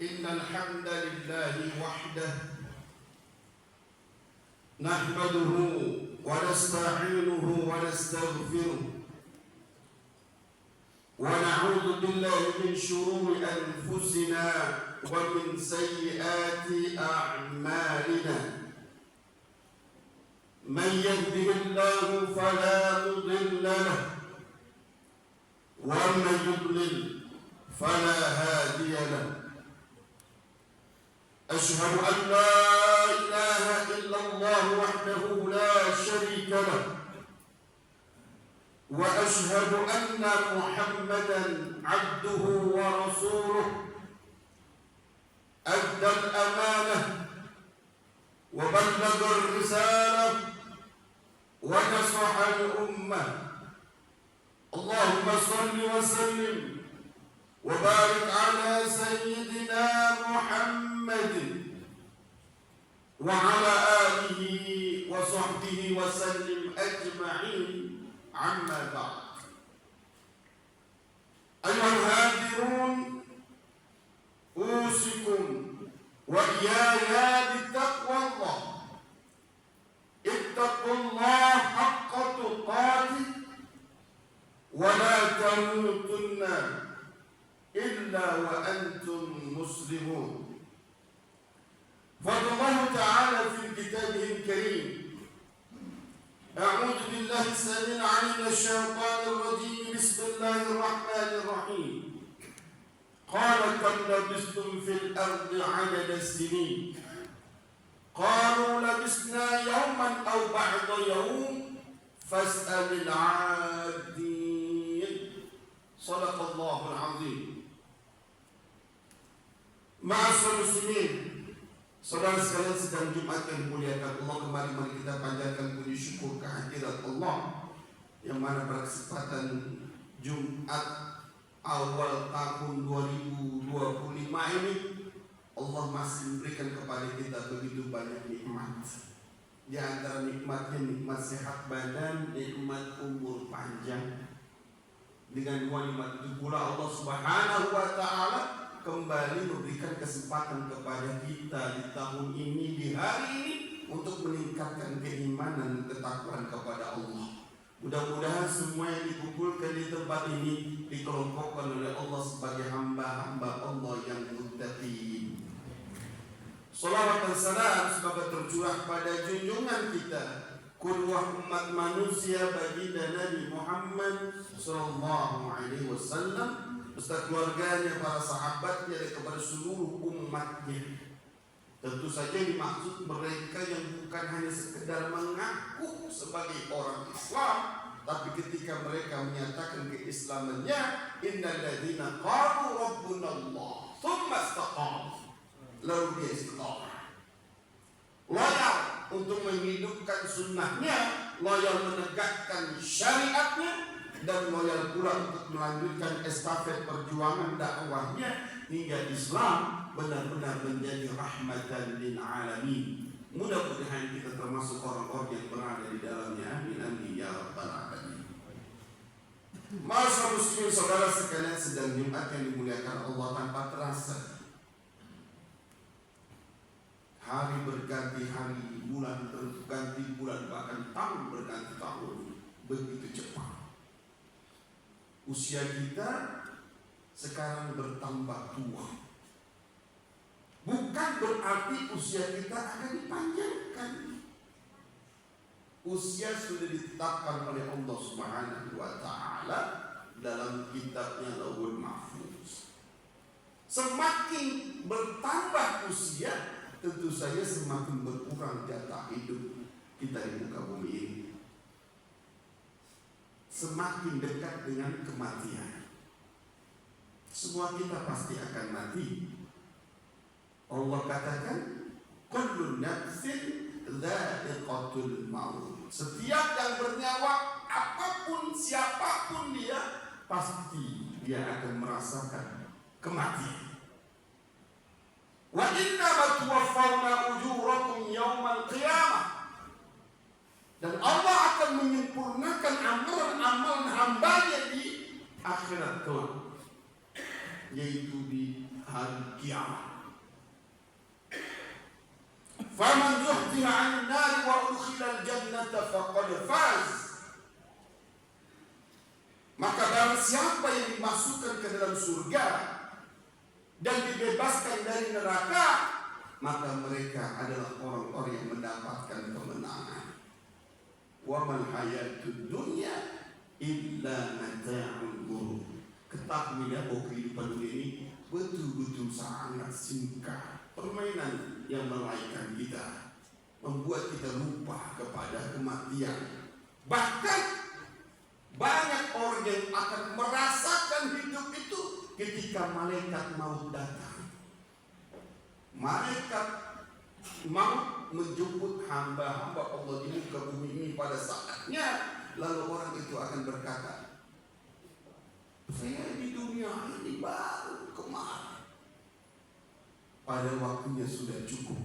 إن الحمد لله وحده نحمده ونستعينه ونستغفره ونعوذ بالله من شرور أنفسنا ومن سيئات أعمالنا من يهده الله فلا مضل له ومن يضلل فلا هادي له أشهد أن لا إله إلا الله وحده لا شريك له وأشهد أن محمدا عبده ورسوله أدى الأمانة وبلغ الرسالة ونصح الأمة اللهم صل وسلم وبارك على سيدنا محمد وعلى آله وصحبه وسلم أجمعين عما بعد أيها الهادرون أوصيكم وإياي بتقوى الله اتقوا الله حق تقاته ولا تموتن إلا وأنتم مسلمون. قال الله تعالى في كتابه الكريم أعوذ بالله السميع العليم من الشيطان الرجيم بسم الله الرحمن الرحيم قال كم لبثتم في الأرض عدد السنين قالوا لبثنا يوما أو بعض يوم فاسأل العادين صدق الله العظيم. Ma'asyiral muslimin, saudara sekalian sedang Jumat yang dimuliakan Allah, kembali mari kita panjatkan puji syukur kehadirat Allah yang mana pada kesempatan Jumat awal tahun 2025 ini Allah masih memberikan kepada kita begitu banyak nikmat. Di antara nikmatnya nikmat sehat badan, nikmat umur panjang. Dengan dua nikmat itu pula Allah Subhanahu wa taala kembali memberikan kesempatan kepada kita di tahun ini, di hari ini, untuk meningkatkan keimanan dan ketakwaan kepada Allah. Mudah-mudahan semua yang dikumpulkan di tempat ini dikelompokkan oleh Allah sebagai hamba-hamba Allah yang muttaqin. Salawat dan salam semoga tercurah pada junjungan kita, qudwah umat manusia baginda Nabi Muhammad sallallahu alaihi wasallam, beserta keluarganya, para sahabatnya, dan kepada seluruh umatnya. Tentu saja dimaksud mereka yang bukan hanya sekedar mengaku sebagai orang Islam, tapi ketika mereka menyatakan keislamannya, innal ladzina qalu rabbunallah tsumma istaqamu, lalu dia istiqamah, loyal untuk menghidupkan sunnahnya, loyal menegakkan syariatnya, dan loyal pula untuk melanjutkan estafet perjuangan dakwahnya hingga Islam benar-benar menjadi rahmatan lil alamin. Mudah-mudahan kita termasuk orang-orang yang berada di dalamnya. Amin amin ya rabbal alamin. Masa muslimin saudara sekalian, sedang Jumat yang dimuliakan Allah, tanpa terasa hari berganti hari, bulan berganti bulan, bahkan tahun berganti tahun, begitu cepat. Usia kita sekarang bertambah tua. Bukan berarti usia kita akan dipanjangkan. Usia sudah ditetapkan oleh Allah Subhanahu wa taala dalam kitabnya Lauhul Mahfuz. Semakin bertambah usia, tentu saja semakin berkurang jatah hidup kita di muka bumi ini. Semakin dekat dengan kematian. Semua kita pasti akan mati. Allah katakan, kullu nafsin dha'iqatul maut. Setiap yang bernyawa, apapun siapapun dia, pasti dia akan merasakan kematian. Wa innama tuwaffawna ujurakum yaumal qiyamah. Dan Allah akan menyempurnakan amalan-amalan hambanya di akhirat kelak, yaitu di hari kiamat. Faman zuhziha 'anil nari wa udkhilal jannata faqad faz. Maka barang siapa yang dimasukkan ke dalam surga dan dibebaskan dari neraka, maka mereka adalah orang-orang yang mendapatkan kemenangan. Wa mal hayatud dunya illa mata'ul ghurur. Ketahuilah bahwa kehidupan dunia ini betul-betul sangat singkat, permainan yang melahirkan kita, membuat kita lupa kepada kematian. Bahkan banyak orang yang akan merasakan hidup itu ketika malaikat maut datang. Malaikat maut menjemput hamba-hamba Allah di muka bumi ini pada saatnya, lalu orang itu akan berkata, saya di dunia ini baru kemarin. Pada waktunya sudah cukup.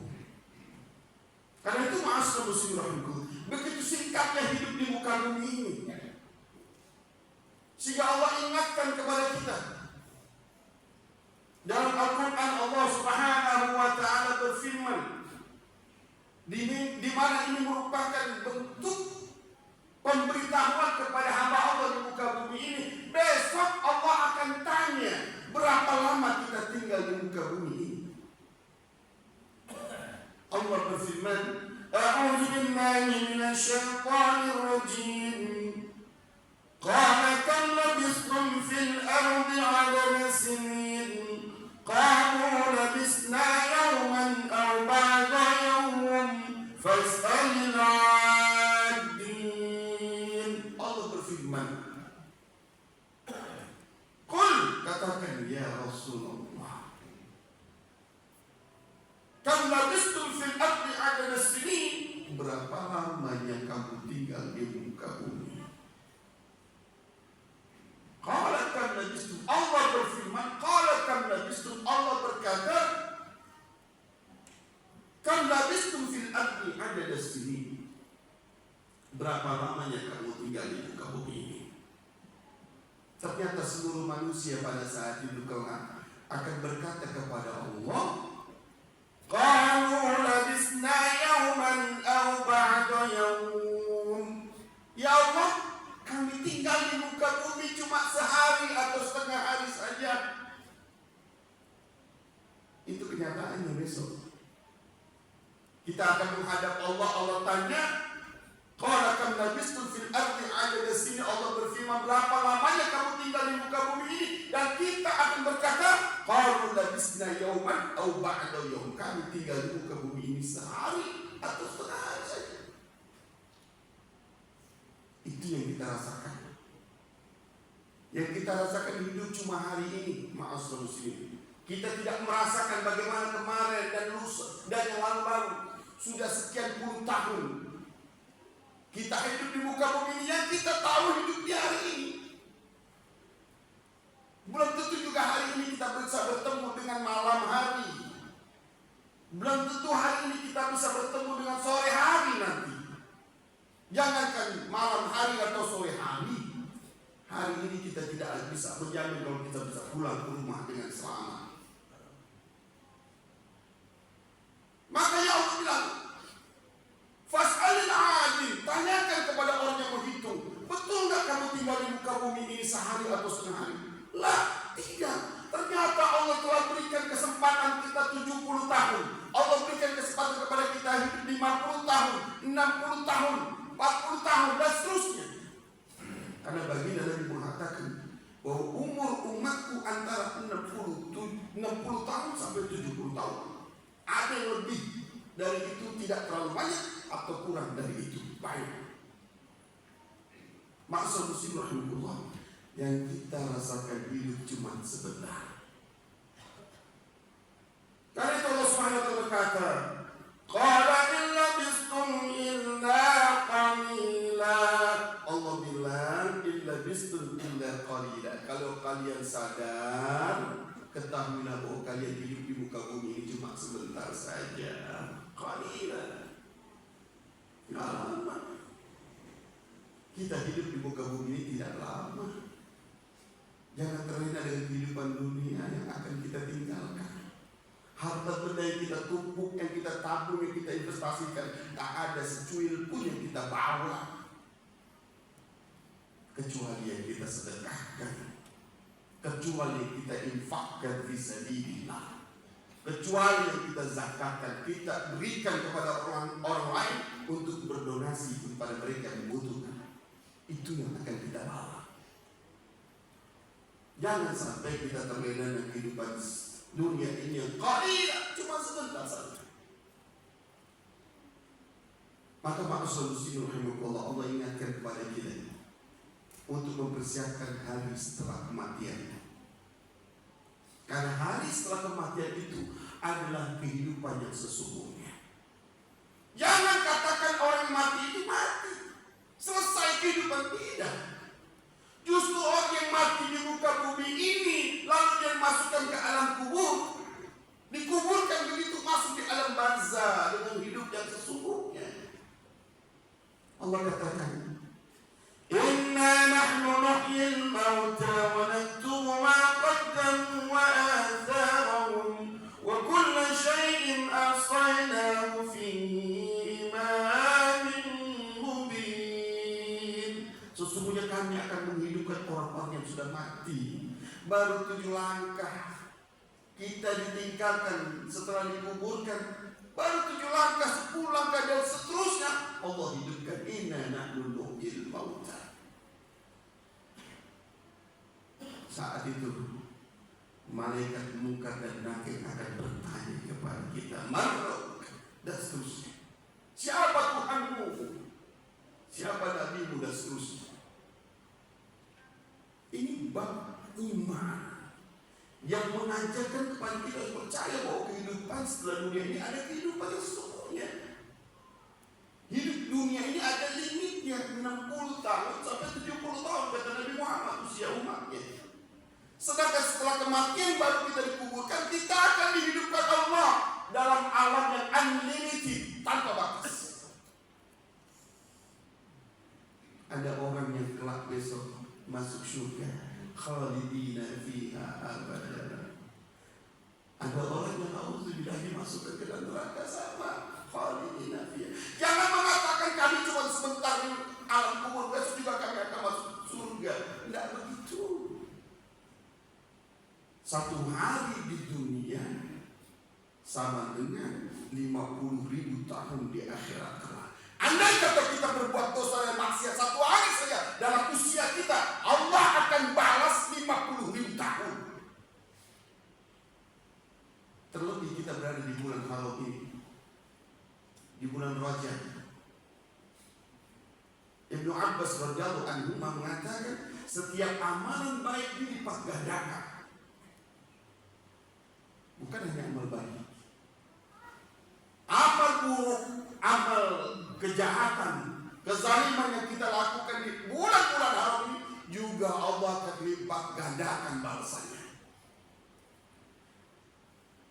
Karena itu ma'asyiral muslimin, begitu singkatnya hidup di muka bumi ini, sehingga Allah ingatkan kepada kita. Dalam Al-Quran Allah Subhanahu wa ta'ala berfirman, di mana ini merupakan bentuk pemberitahuan kepada hamba Allah di muka bumi ini. Besok Allah akan tanya, berapa lama kita tinggal di muka bumi ini. Allah berfirman, A'udzu billahi minasyaitonir rajim. Qala kam labistum fil ardi 'adada sinin. Qalu labisna yawman aw ba'da yawm fas'alil 'adin. Allah berfirman, Qul, katakan ya Rasulullah, kam labistum fil ardi 'adada sinin. Berapa lamanya kamu tinggal di muka bumi? Qala kam labistum. Allah berfirman, qala kam labistum. Allah berkata, kam labistum fil ardi 'adada sinin. Berapa lamanya kamu tinggal di muka bumi ini? Ternyata seluruh manusia pada saat itu kelak akan berkata kepada Allah, qalu labisna yawman aw ba'da yawm. Ya Allah, kami tinggal di muka bumi cuma sehari atau setengah hari saja. Itu kenyataannya besok. Kita akan menghadap Allah. Allah tanya, qala kam labistum fil ardi 'adada sinin. Allah berfirman, berapa lamanya kamu tinggal di muka bumi ini? Dan kita akan berkata, qalu labisna yawman aw ba'da yawm. Kami tinggal di muka bumi ini sehari atau setengah hari saja. Itu yang kita rasakan. Yang kita rasakan hidup cuma hari ini, ma'asyiral muslimin. Kita tidak merasakan bagaimana kemarin dan lusa dan yang lalu-lalu. Sudah sekian puluh tahun kita hidup di muka bumi ini, yang kita tahu hidup di hari ini. Belum tentu juga hari ini kita bisa bertemu dengan malam hari. Belum tentu hari ini kita bisa bertemu dengan sore hari nanti. Jangankan malam hari atau sore hari, hari ini kita tidak bisa menjamin kalau kita bisa pulang ke rumah dengan selamat. Makanya Allah bilang, fas'alil 'adil, tanyakan kepada orang yang menghitung, betul nggak kamu tinggal di muka bumi ini sehari atau setengah hari? Lah, tidak. Ternyata Allah telah berikan kesempatan kita 70 tahun. Allah berikan kesempatan kepada kita hidup 50 tahun, 60 tahun, 40 tahun dan seterusnya. Karena baginda Nabi mengatakan bahwa umur umatku antara 60 tahun sampai 70 tahun. Ada yang lebih dari itu, tidak terlalu banyak, atau kurang dari itu. Baik. Maksud muslim rahimahullah, yang kita rasakan hidup cuma sebentar. Karena itu Allah Subhanahu wa ta'ala berkata, qala in labistum illa qalila. Allah bilang illa labistum illa qalila. Kalau kalian sadar, ketahuilah bahwa kalian hidup di muka bumi ini cuma sebentar saja. Qalila. Tidak lama. Kita hidup di muka bumi ini tidak lama. Jangan terlena dengan kehidupan dunia yang akan kita tinggalkan. Harta harta benda yang kita tumpuk, yang kita tabung, yang kita investasikan, tak ada secuil pun yang kita bawa kecuali yang kita sedekahkan, kecuali yang kita infakkan fisabilillah, kecuali yang kita zakatkan, kita berikan kepada orang lain untuk berdonasi kepada mereka yang membutuhkan. Itu yang akan kita bawa. Jangan sampai kita terlena dengan kehidupan dunia ini yang qalila, cuma sebentar saja. Maka maksud muslimin rahimakumullah, Allah ingatkan kepada kita untuk mempersiapkan hari setelah kematian. Karena hari setelah kematian itu adalah kehidupan yang sesungguhnya. Jangan katakan orang mati itu mati, selesai kehidupan, tidak. Justru orang yang mati di muka bumi ini lalu dia masukkan ke alam kubur, dikuburkan begitu, masuk di alam barzah dengan hidup yang sesungguhnya. Allah katakan, Inna nahnu nuhyil mauta wa naktubu ma qaddamu wa atharahum wa kulla shay'in ahsaynahu fi imamin mubin. Sesungguhnya kami akan menghidupkan orang-orang yang sudah mati. Baru 7 langkah kita ditinggalkan setelah dikuburkan. Baru 7 langkah, 10 langkah dan seterusnya Allah hidupkan. Inna nahnu nuhyil mauta. Saat itu malaikat Munkar dan Nakir akan bertanya kepada kita, Marruk, dan seterusnya. Siapa Tuhanmu? Siapa Nabimu, dan seterusnya. Ini bab iman yang mengajarkan kepada kita percaya bahwa kehidupan setelah dunia ini ada kehidupan yang sesungguhnya. Hidup dunia ini ada limitnya, 60 tahun sampai 70 tahun kata Nabi Muhammad usia umatnya. Sedangkan setelah kematian baru kita dikuburkan, kita akan dihidupkan Allah dalam alam yang unlimited, tanpa batas. Ada orang yang kelak besok masuk surga, khalidina fiha abada. Ada orang yang auzubillahi masuk ke dalam neraka sama, khalidina fiha. Jangan mengatakan kami cuma sebentar di alam kubur, besok juga kami akan masuk surga. Tidak begitu. Satu hari di dunia sama dengan 50.000 tahun di akhirat kelak. Andai kata kita berbuat dosa dan maksiat satu hari saja dalam usia kita, Allah akan balas 50.000 tahun. Terlebih kita berada di bulan haram ini, di bulan Rajab. Ibnu Abbas radhiyallahu anhu mengatakan setiap amalan baik dilipat gandakan. Bukan hanya amal baik, amal buruk, amal kejahatan, kezaliman yang kita lakukan di bulan-bulan haram ini juga Allah akan lipat gandakan balasannya.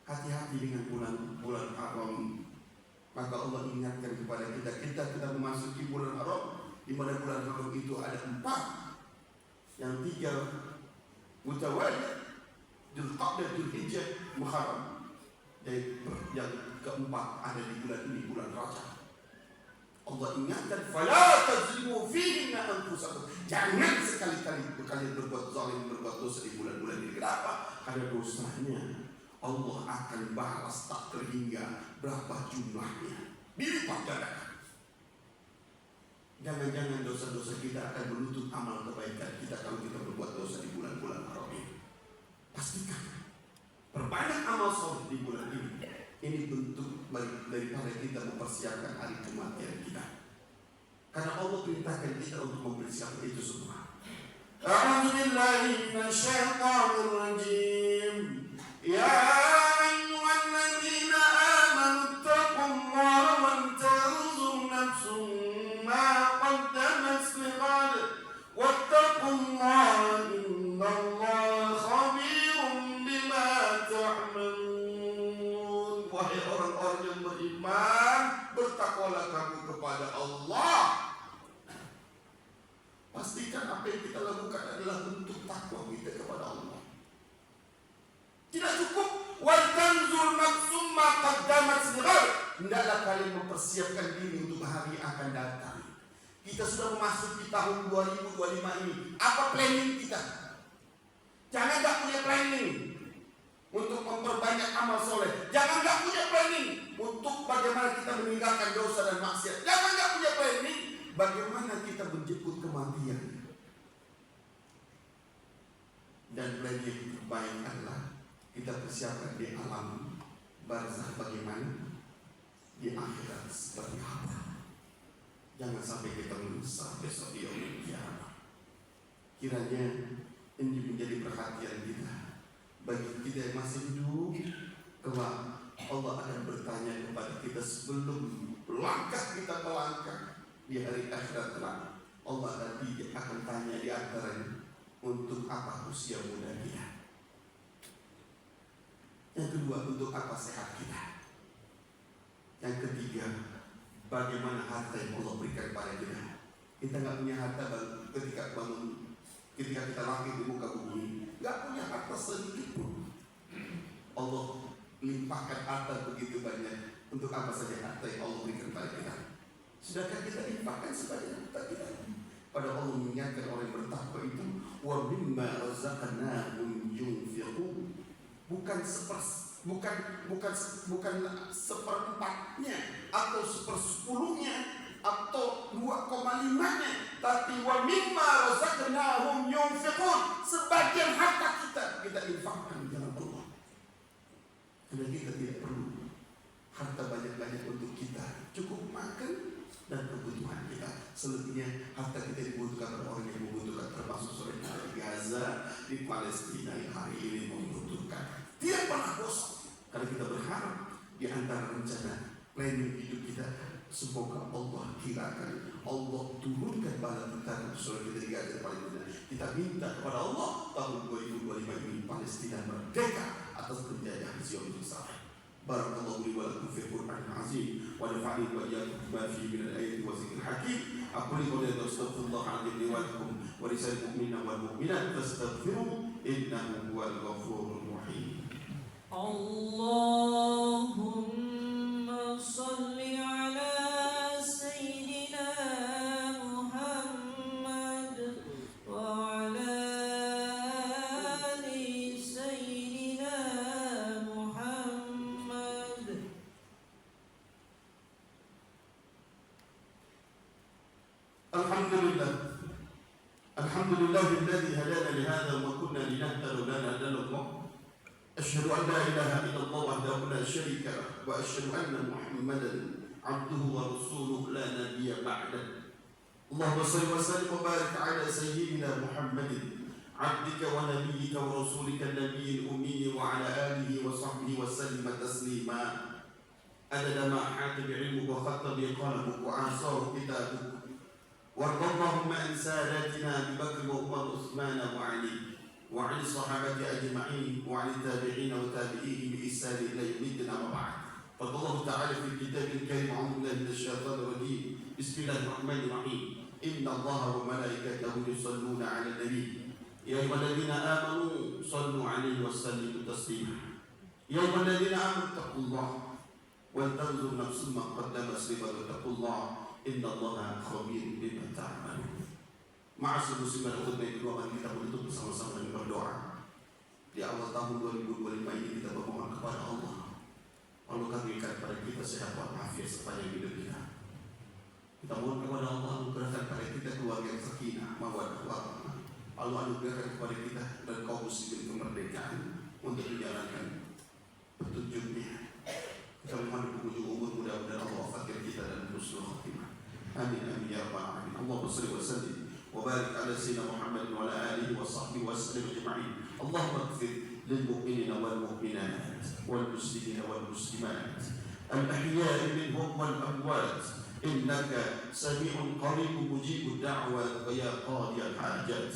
Hati-hati dengan bulan-bulan haram. Maka Allah ingatkan kepada kita memasuki bulan haram, di mana bulan haram itu ada 4, yang 3 mutawali, Dzulqa'dah, Dzulhijjah, Muharram. Dan yang keempat ada di bulan ini, bulan Rajab. Allah ingatkan, fala tazlimu fihinna anfusakum. Jangan sekali-kali kalian berbuat zalim, berbuat dosa di bulan-bulan ini. Kenapa? Karena dosanya Allah akan balas tak terhingga berapa jumlahnya, dilipat gandakan. Jangan-jangan dosa-dosa kita akan menutup amal kebaikan kita kalau kita berbuat dosa di bulan-bulan haram ini. Pastikan perbanyak amal soleh di bulan ini. Ini bentuk daripada kita mempersiapkan hari kematian kita. Karena Allah perintahkan kita untuk mempersiapkan itu semua. A'udzubillahi minasyaitonir rajim. Ya ayyuhalladzina amanu taqullaha wal tanzur nafsum ma qaddamat lighad wattaqullaha innallaha khabirun bima ta'malun. Wahai orang-orang yang beriman, bertakwalah kamu kepada Allah. Pastikan apa yang kita lakukan adalah bentuk takwa kita kepada Allah. Tidak cukup wal tanzur nafsum hendaklah kalian mempersiapkan diri untuk hari yang akan datang. Kita sudah memasuki tahun 2025 ini. Apa planning kita? Jangan gak punya planning untuk memperbanyak amal soleh. Jangan gak punya planning untuk bagaimana kita meninggalkan dosa dan maksiat. Jangan gak punya planning bagaimana kita menjemput kematian. Dan planning terbaik adalah kita persiapkan di alam barzakh bagaimana, di akhirat seperti apa. Jangan sampai kita menyesal besok di yaumil qiyamah. Kiranya ini menjadi perhatian kita. Bagi kita yang masih hidup, kelak Allah akan bertanya kepada kita sebelum langkah kita melangkah di hari akhirat kelak. Allah nanti akan tanya di antaranya, untuk apa usia muda kita? Yang kedua, untuk apa sehat kita? Yang ketiga, bagaimana harta yang Allah berikan kepada kita? Kita nggak punya harta ketika kita lahir di muka bumi, nggak punya harta sedikit pun. Allah limpahkan harta begitu banyak. Untuk apa saja harta yang Allah berikan kepada kita? Sudahkah kita limpahkan sebanyak harta kita? Pada Allah mengingatkan orang yang bertakwa itu, wa mimma razaqnahum yunfiqun. Bukan seperempatnya atau sepersepuluhnya atau 2,5-nya, tapi wa mimma razaqnahum yunfiqun. Sebagian harta kita infakkan di dalam Allah. Karena kita tidak perlu harta banyak-banyak untuk kita, cukup makan dan kebutuhan kita. Selebihnya harta kita dibutuhkan oleh orang yang membutuhkan, termasuk saudara di Gaza, di Palestina yang hari ini membutuhkan. Tidak pernah bosan, karena kita berharap di antara rencana planning hidup kita, semoga Allah kirakan, Allah turunkan bala tentara saudara kita di Gaza, Palestina. Kita minta kepada Allah tahun 2025 ini Palestina merdeka atas penjajahan Zionis Israel. Barakallahu li wa lakum fil Qur'anil azim wa nafa'ani wa iyyakum bima fihi min al-ayati wa zikril hakim. Aqulu qawli hadza astaghfirullah li wa lakum wa lisa'il mu'minina wal mu'minat fastaghfiruhu innahu huwal ghafurur rahim. Allahumma shalli ala sayyidina Muhammad wa ala ali sayyidina Muhammad. Alhamdulillahilladzi hadana li hadza wa kunna linahtadiya lawla an Allah. Asyhadu an la ilaha illallah wahdahu la syarika lahu wa asyhadu anna Muhammadan abduhu wa rasuluhu la nabiyya ba'dahu. Allahumma shalli wa sallim wa barik ala sayyidina Muhammadin abdika wa nabiyyika wa rasulika an-nabiyyil ummi wa ala alihi wa sahbihi wa sallim taslima. Adada ma hata bi'ilmuka wa khatta bi qalamuka wa asahu kitabuka. وارض اللهم عن ساداتنا ابي بكر وعمر وعثمان وعلي وعن الصحابه اجمعين وعن التابعين وتابعيهم باحسان الى يوم الدين اما بعد. قال الله تعالى في الكتاب الكريم اعوذ بالله من الشيطان الرجيم بسم الله الرحمن الرحيم ان الله وملائكته يصلون على النبي يا ايها الذين امنوا صلوا عليه وسلموا تسليما. يا ايها الذين امنوا اتقوا الله ولتنظر نفس ما قدمت لغد واتقوا الله Inna Allah khabir bima ta'malun. Ma'asyiral muslimin, khutbah kedua akan kita menutup bersama-sama dengan berdoa. Di awal tahun 2025 ini kita bermohon kepada Allah. Allah karuniakan kepada kita sehat walafiat sepanjang hidup kita. Kita mohon kepada Allah anugerahkan kepada kita keluarga yang sakinah, mawaddah warahmah. Allah anugerahkan kepada kita dan kaum muslimin kemerdekaan untuk menjalankan petunjuknya. Kita mohon penghujung umur, mudah-mudahan Allah wafatkan kita dan husnul khatimah. Amin amin ya rabbal alamin. Allahumma shalli wa sallim wa barik ala sayyidina Muhammad wa ala alihi wa sahbihi wa sallim ajma'in. Allahumma ighfir lil mu'minina wal mu'minat wal muslimina wal muslimat al ahya'i minhum wal amwat innaka sami'un qaribun mujibud da'wat wa ya qadi al hajat.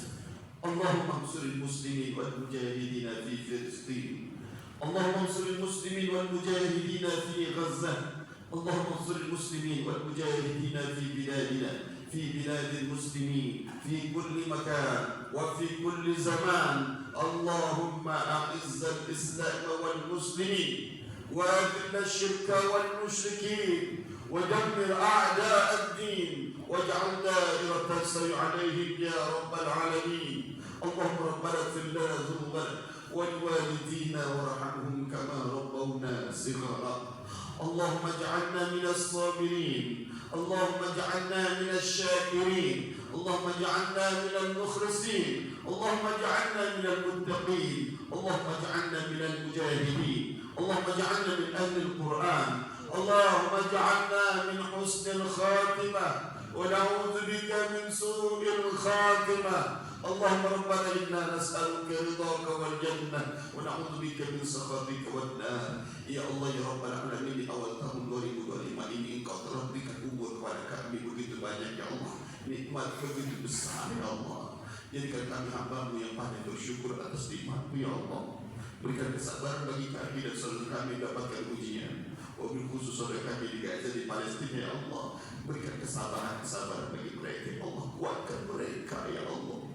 Allahumma ansur al muslimin wal mujahidin fi Filistin. Allahumma ansur al muslimin wal mujahidin fi Gaza. اللهم انصر المسلمين والمجاهدين في بلادنا في بلاد المسلمين في كل مكان وفي كل زمان. اللهم أعز الإسلام والمسلمين وأذل الشرك والمشركين ودمر أعداء الدين واجعل دائرة السير عليهم يا رب العالمين. اللهم ربنا اغفر لنا ذنوبنا ولوالدينا وارحمهم كما ربونا صغارا. اللهم اجعلنا من الصابرين، اللهم اجعلنا من الشاكرين، اللهم اجعلنا من المخلصين، اللهم اجعلنا من المتقين، اللهم اجعلنا من المجاهدين، اللهم اجعلنا من أهل القرآن، اللهم اجعلنا من حسن الخاتمة ونعوذ بك من سوء الخاتمة. اللهم ربنا إنا نسألك رضاك والجنة ونعوذ بك من سخطك والنار. Ya Allah ya Rabbal Alamin, di awal tahun 2025 ini Engkau telah berikan umur kepada kami begitu banyak ya Allah, nikmat begitu besar ya Allah. Jadikan kami hamba-Mu yang pandai bersyukur atas nikmat-Mu ya Allah. Berikan kesabaran bagi kami dan saudara kami mendapatkan ujian. Wabil khusus saudara kami di Gaza di Palestina ya Allah. Berikan kesabaran bagi mereka ya Allah. Kuatkan mereka ya Allah.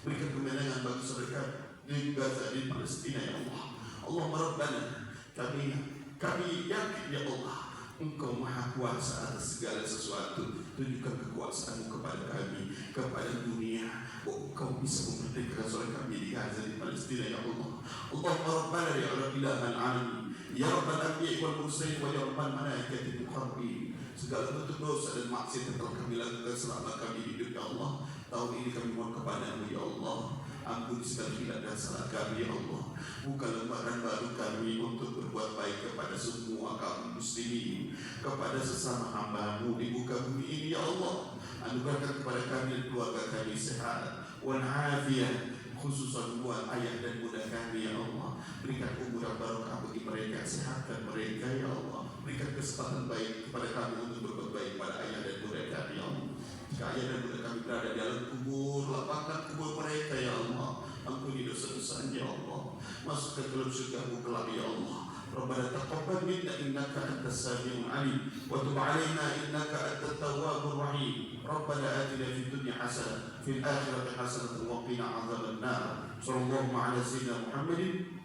Berikan kemenangan bagi saudara kami di Gaza di Palestina ya Allah. Allahumma Rabbana, kami yakin ya Allah, Engkau maha kuasa atas segala sesuatu. Tunjukkan kekuasaan-Mu kepada kami, kepada dunia. Engkau bisa memerdekakan saudara kami di Gaza di Palestina ya Allah. Allahumma Rabbana ya Rabbil Alamin, ya Rabbal Anbiya wal Mursalin wa ya Rabbal Malaikatil Muqarrabin. Segala bentuk dosa dan maksiat yang telah kami lakukan selama kami hidup ya Allah, tahun ini kami mohon kepada-Mu ya Allah. Ampuni segala hilaf dan salah kami ya Allah. Buka lembaran baru kami untuk berbuat baik kepada semua kaum muslimin, kepada sesama hamba-Mu di muka bumi ini ya Allah. Anugerahkan kepada kami dan keluarga kami sehat wal afiyah, khususan buat ayah dan bunda kami ya Allah. Berikan umur yang barokah bagi mereka, sehatkan mereka ya Allah. Berikan kesempatan baik kepada kami untuk berbuat baik kepada ayah dan bunda kami ya Allah. Jika ayah dan bunda kami berada di dalam kubur, lapangkan kubur mereka ya Allah. Ampuni dosa-dosanya ya Allah. Masukkan ke dalam surga-Mu kelak ya Allah. Rabbana taqabbal minna innaka antas samiul alim wa tub alaina innaka antat tawwabur rahim. Rabbana atina fid dunya hasanah fil akhirati hasanah wa qina adzaban nar. Sallallahu ala sayyidina Muhammadin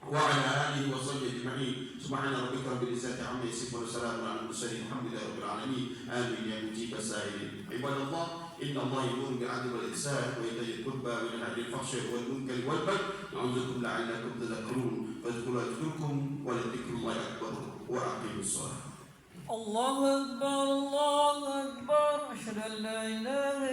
wa ala alihi wa sahbihi ajma'in. Subhana rabbika rabbil izzati amma yasifun wa salamun ala al-mursalin walhamdulillahi rabbil alamin. Amin ya mujibas sa'ilin. Ibadallah, inna Allah ya'muru bil 'adli wal ihsan wa ita'i al-qurba wa yanha 'anil fahsya'i wal munkari wal baghi ya'idhukum la'allakum tadhakkarun. Fadhkuru adhkurkum wa la dhikrullahi akbar wa aqimus shalah. Allahu Akbar, Allahu Akbar. Asyhadu an la ilaha